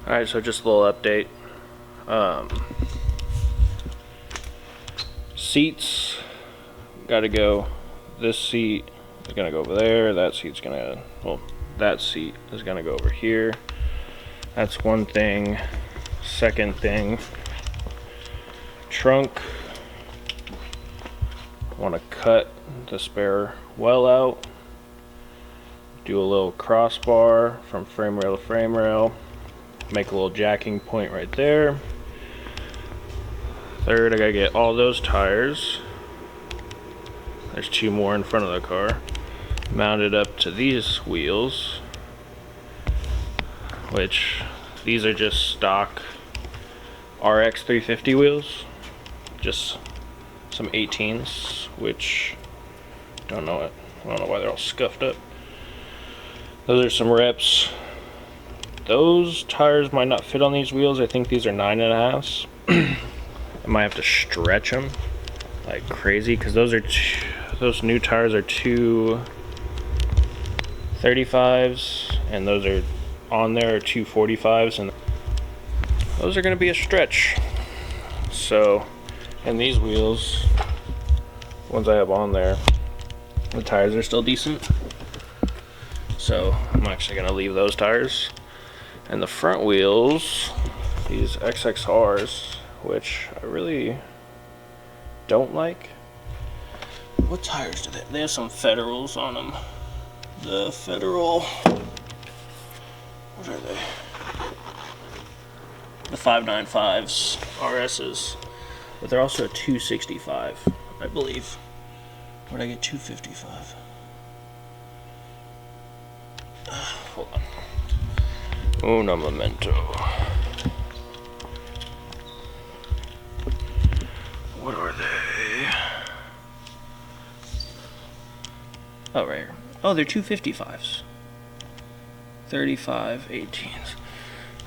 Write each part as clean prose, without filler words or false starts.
Alright, so just a little update. Seats gotta go. This seat is gonna go over there. That seat's gonna, well, that seat is gonna go over here. That's one thing. Second thing, trunk. Want to cut the spare well out. Do a little crossbar from frame rail to frame rail. Make a little jacking point right there. Third, I gotta get all those tires. There's two more in front of the car. Mounted up to these wheels, which these are just stock RX 350 wheels. Just some 18s, which I don't know why they're all scuffed up. Those are some reps. Those tires might not fit on these wheels. I think these are 9.5s. I might have to stretch them like crazy because those new tires are 235s, and those are on there are 245s, and those are going to be a stretch. So, and these wheels, ones I have on there, the tires are still decent. So I'm actually going to leave those tires. And the front wheels, these XXRs, which I really don't like. What tires do they have? They have some Federals on them. The Federal, what are they? The 595s, RSs. But they're also a 265, I believe. Where'd I get 255? Hold on. Uno momento. What are they? Oh, right here. Oh, they're 255s. 35 18s.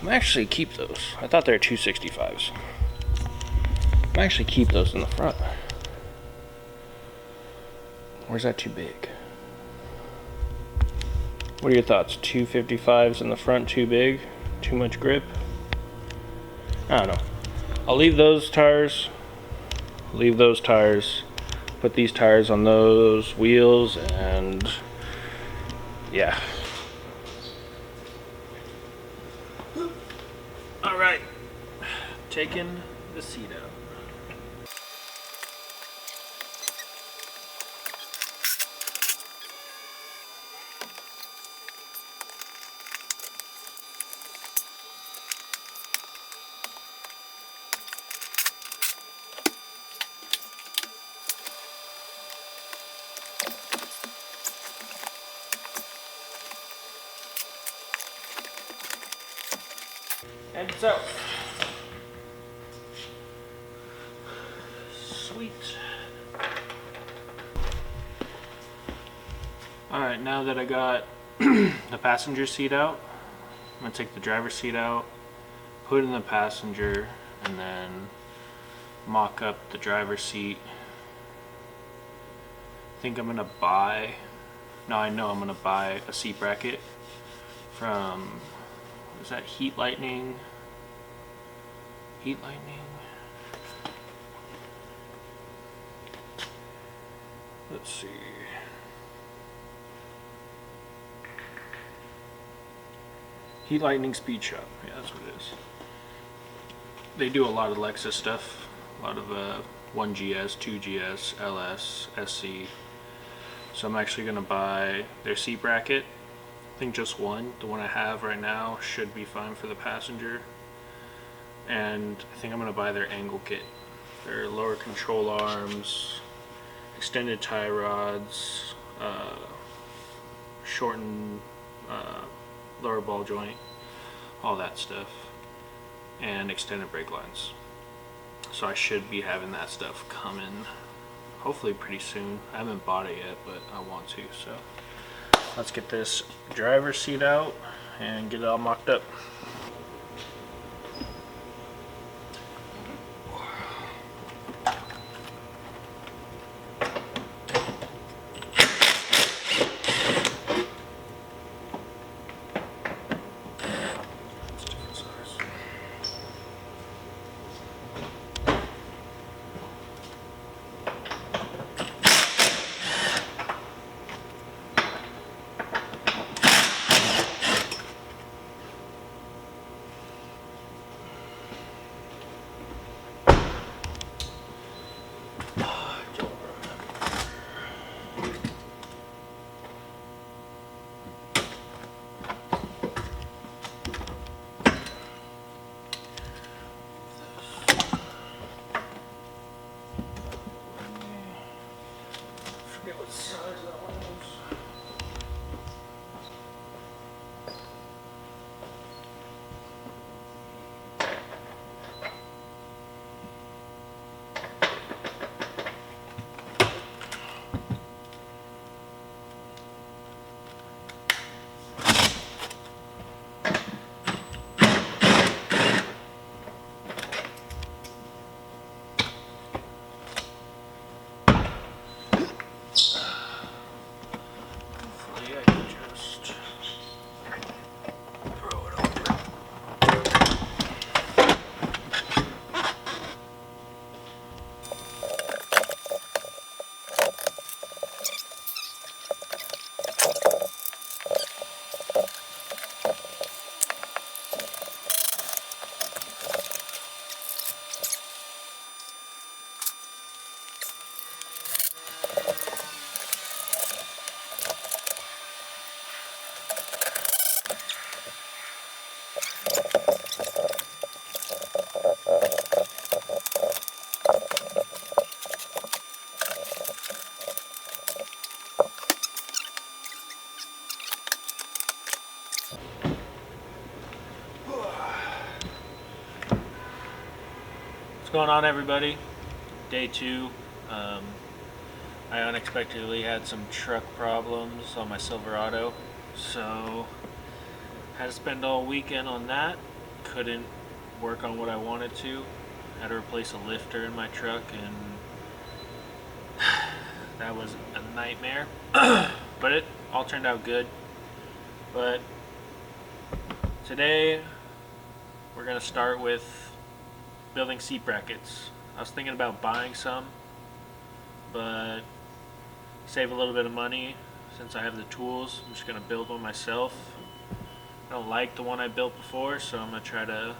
I'm actually keep those. I thought they were 265s. I'm actually keep those in the front. Or is that too big? What are your thoughts? 255s in the front too big? Too much grip? I don't know. I'll leave those tires. Leave those tires. Put these tires on those wheels, and yeah. Alright. Taking the seat out. And so, sweet. Alright, now that I got the passenger seat out, I'm going to take the driver's seat out, put it in the passenger, and then mock up the driver's seat. I think I'm going to buy, I know I'm going to buy a seat bracket from, is that Heat Lightning? Heat Lightning? Let's see. Heat Lightning Speed Shop. Yeah, that's what it is. They do a lot of Lexus stuff. A lot of 1GS, 2GS, LS, SC. So I'm actually going to buy their seat bracket. I think just one. The one I have right now should be fine for the passenger. And I think I'm going to buy their angle kit. Their lower control arms, extended tie rods, shortened lower ball joint, all that stuff, and extended brake lines. So I should be having that stuff coming hopefully pretty soon. I haven't bought it yet, but I want to. So let's get this driver's seat out and get it all mocked up. It's different size. going on, everybody? Day 2. I unexpectedly had some truck problems on my Silverado, so had to spend all weekend on that. Couldn't work on what I wanted to. Had to replace a lifter in my truck, and that was a nightmare. But it all turned out good. But today we're gonna start with building seat brackets. I was thinking about buying some, but save a little bit of money since I have the tools. I'm just gonna build one myself. I don't like the one I built before, so I'm gonna try to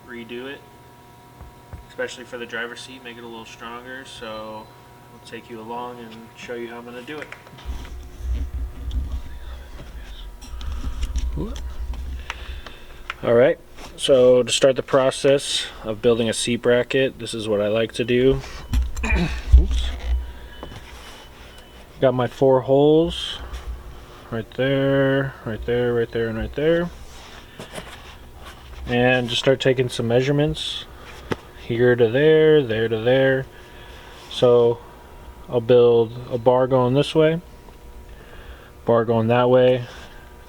redo it, especially for the driver's seat, make it a little stronger. So I'll take you along and show you how I'm gonna do it. Alright, so to start the process of building a seat bracket, this is what I like to do. Oops. Got my 4 holes right there, right there, right there, and right there. And just start taking some measurements here to there, there to there. So I'll build a bar going this way, bar going that way,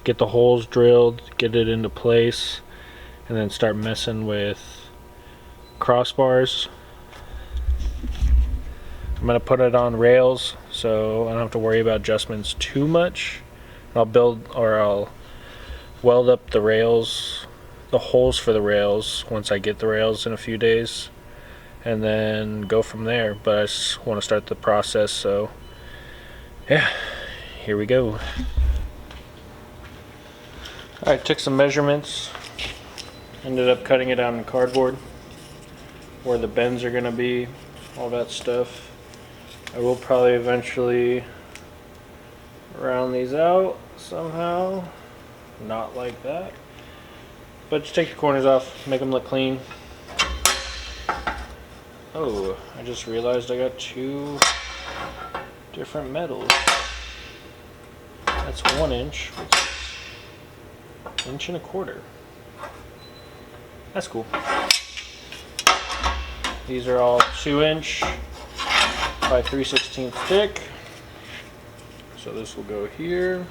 get the holes drilled, get it into place, and then start messing with crossbars. I'm going to put it on rails so I don't have to worry about adjustments too much. I'll weld up the rails, the holes for the rails, once I get the rails in a few days, and then go from there. But I just want to start the process, so yeah, here we go. Alright, took some measurements, ended up cutting it out in cardboard, where the bends are going to be, all that stuff. I will probably eventually round these out somehow, not like that, but just take the corners off, make them look clean. Oh, I just realized I got 2 different metals. That's 1 inch. Inch and a quarter. That's cool. These are all 2 inch by 3/16 thick. So this will go here.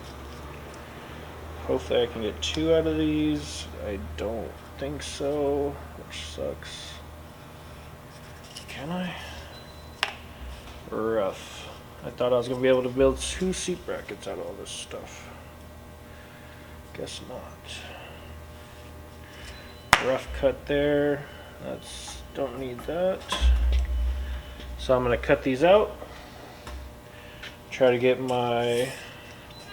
Hopefully I can get 2 out of these. I don't think so, which sucks. Can I? Rough. I thought I was gonna be able to build 2 seat brackets out of all this stuff. Guess not. Rough cut there. Don't need that. So I'm gonna cut these out. Try to get my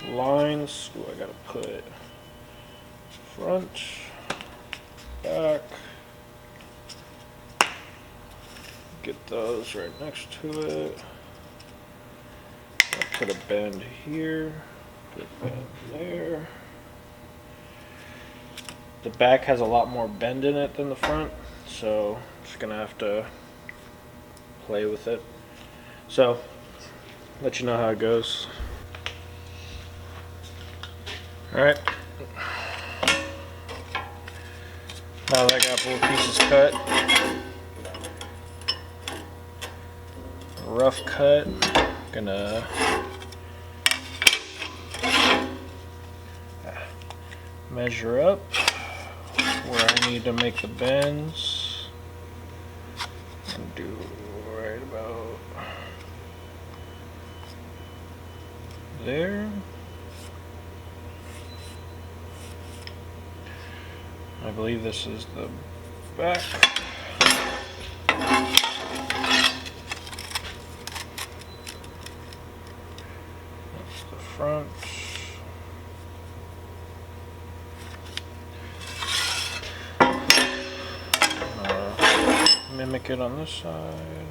lines. Ooh, I gotta put front, back. Get those right next to it. I'll put a bend here. Put a bend there. The back has a lot more bend in it than the front, so I'm just gonna have to play with it. So, let you know how it goes. Alright. Now that I got both pieces cut, rough cut, gonna measure up where I need to make the bends and do right about there. I believe this is the back. That's the front. Mimic it on this side.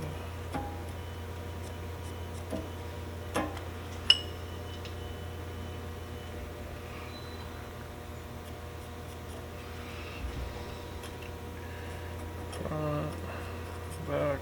Front, back.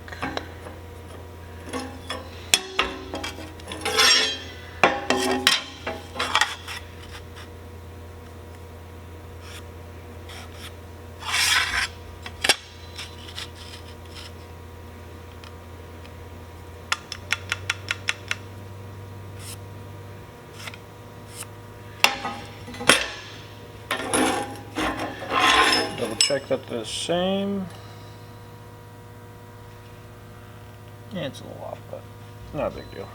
double check that they're the same. Yeah, it's a little off, but not a big deal.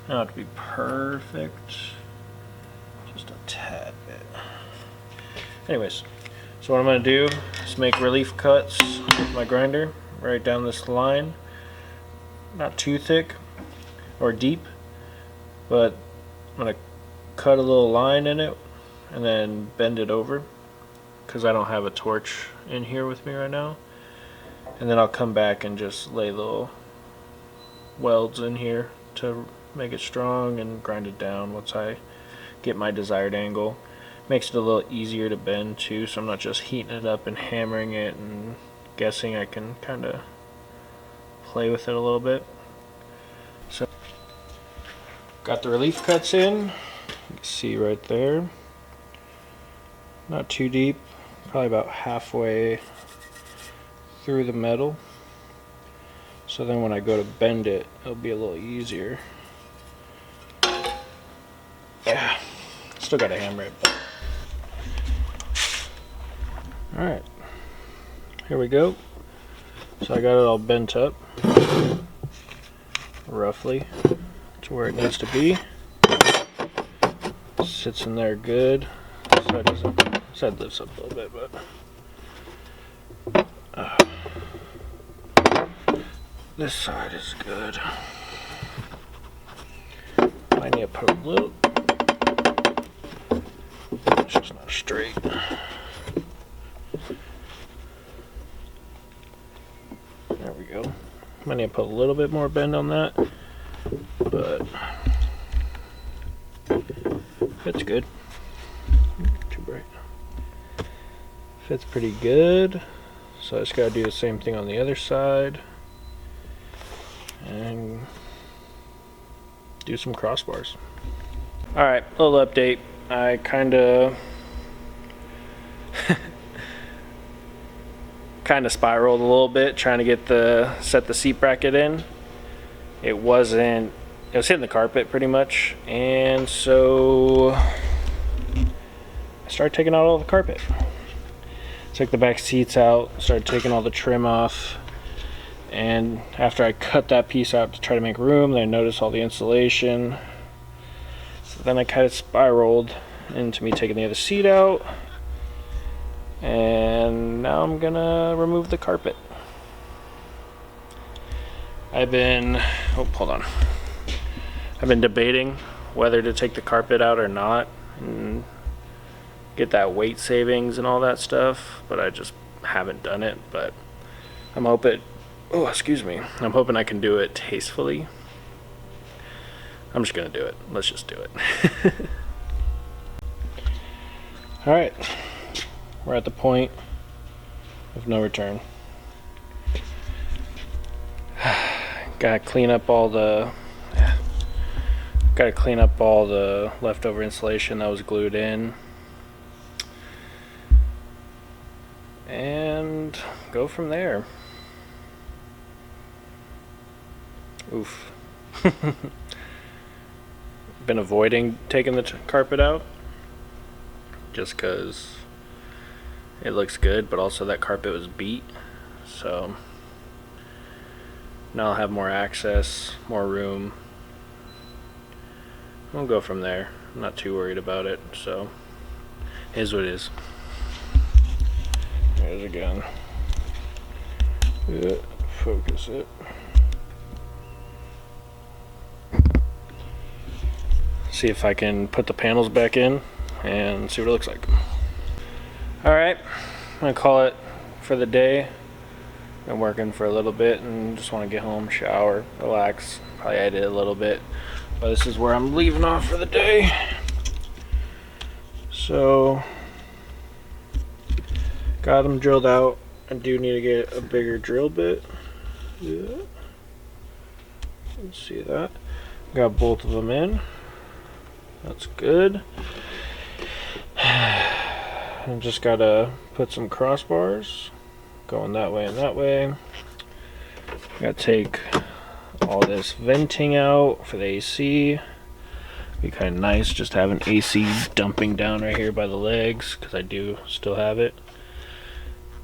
Not have to be perfect, just a tad bit. Anyways, so what I'm going to do is make relief cuts with my grinder right down this line. Not too thick or deep, but I'm going to cut a little line in it and then bend it over because I don't have a torch in here with me right now. And then I'll come back and just lay little welds in here to make it strong and grind it down once I get my desired angle. Makes it a little easier to bend too, so I'm not just heating it up and hammering it and guessing. I can kind of play with it a little bit. So got the relief cuts in. You can see right there. Not too deep, probably about halfway through the metal. So then when I go to bend it, it'll be a little easier. Yeah, still gotta hammer it. But. Alright, here we go. So I got it all bent up, roughly, to where it needs to be. Sits in there good. Side lifts up a little bit, but this side is good. I need to put a little. It's just not straight. There we go. Might need to put a little bit more bend on that, but fits good. Too bright. Fits pretty good. So I just gotta do the same thing on the other side and do some crossbars. Alright, little update. I kinda spiraled a little bit trying to get set the seat bracket in. It was hitting the carpet pretty much, and so I started taking out all the carpet. Took the back seats out, started taking all the trim off, and after I cut that piece out to try to make room, then I noticed all the insulation. So then I kind of spiraled into me taking the other seat out, and now I'm gonna remove the carpet. I've been debating whether to take the carpet out or not and get that weight savings and all that stuff, but I just haven't done it. But I'm hoping I can do it tastefully. I'm just gonna do it. Let's just do it. Alright, we're at the point of no return. Gotta clean up all the leftover insulation that was glued in and go from there. Oof. Been avoiding taking the carpet out just because it looks good, but also that carpet was beat, so now I'll have more access, more room. We'll go from there. I'm not too worried about it, so it is what it is. There's again. Yeah, focus it. See if I can put the panels back in and see what it looks like. Alright, I'm gonna call it for the day. Been working for a little bit and just want to get home, shower, relax, probably edit a little bit, but this is where I'm leaving off for the day. So got them drilled out. I do need to get a bigger drill bit. Yeah. Let's see that. Got both of them in. That's good. I just gotta put some crossbars going that way and that way. Gotta take all this venting out for the AC. Be kind of nice just having AC dumping down right here by the legs, because I do still have it.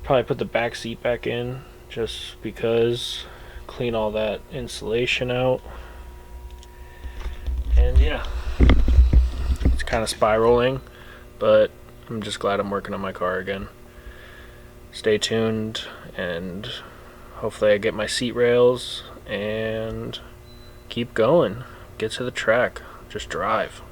Probably put the back seat back in just because. Clean all that insulation out. And yeah, it's kind of spiraling, but I'm just glad I'm working on my car again. Stay tuned, and hopefully I get my seat rails and keep going. Get to the track. Just drive.